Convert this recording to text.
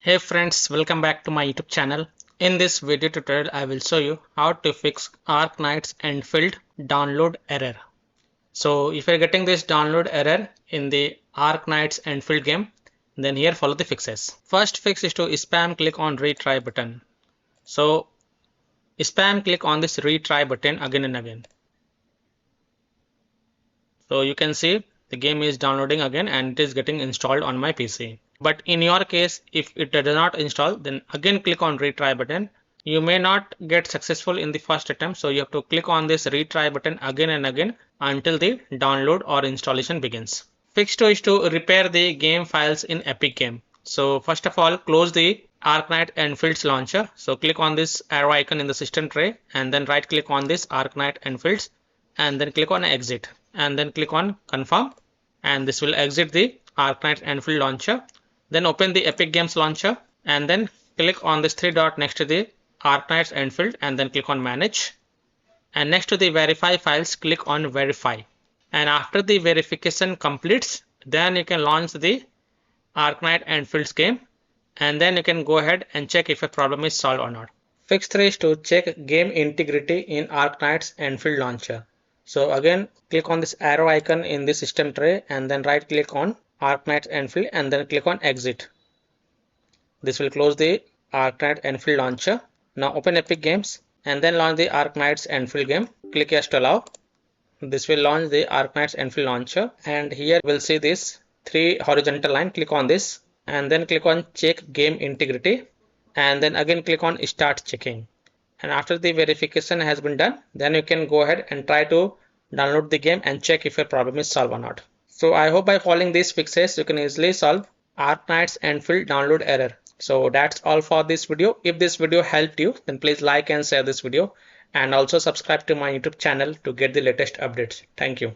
Hey friends, welcome back to my YouTube channel. In this video tutorial, I will show you how to fix Arknights Endfield download error. So if you're getting this download error in the Arknights Endfield game, then here follow the fixes. First fix is to spam click on retry button. So spam click on this retry button again and again. So you can see the game is downloading again and it is getting installed on my PC. But in your case, if it does not install, then again click on retry button. You may not get successful in the first attempt, so you have to click on this retry button again and again until the download or installation begins. Fix 2 is to repair the game files in Epic Game. So first of all, close the Arknights Endfields launcher. So click on this arrow icon in the system tray and then right click on this Arknights Endfields and then click on exit and then click on confirm, and this will exit the Arknights Endfield launcher. Then open the Epic Games launcher and then click on this three dot next to the Arknights Endfield and then click on manage, and next to the verify files click on verify, and after the verification completes, then you can launch the Arknights Endfields game and then you can go ahead and check if a problem is solved or not. Fix 3 is to check game integrity in Arknights Endfield launcher. So again click on this arrow icon in the system tray and then right click on Arknights Endfield and then click on exit. This will close the Arknights Endfield launcher. Now open Epic Games and then launch the Arknights Endfield game. Click yes to allow. This will launch the Arknights Endfield launcher, and here we'll see this three horizontal line. Click on this and then click on check game integrity and then again click on start checking. And after the verification has been done, then you can go ahead and try to download the game and check if your problem is solved or not. So I hope by following these fixes you can easily solve Arknights Endfield download error. So that's all for this video. If this video helped you, then please like and share this video and also subscribe to my YouTube channel to get the latest updates. Thank you.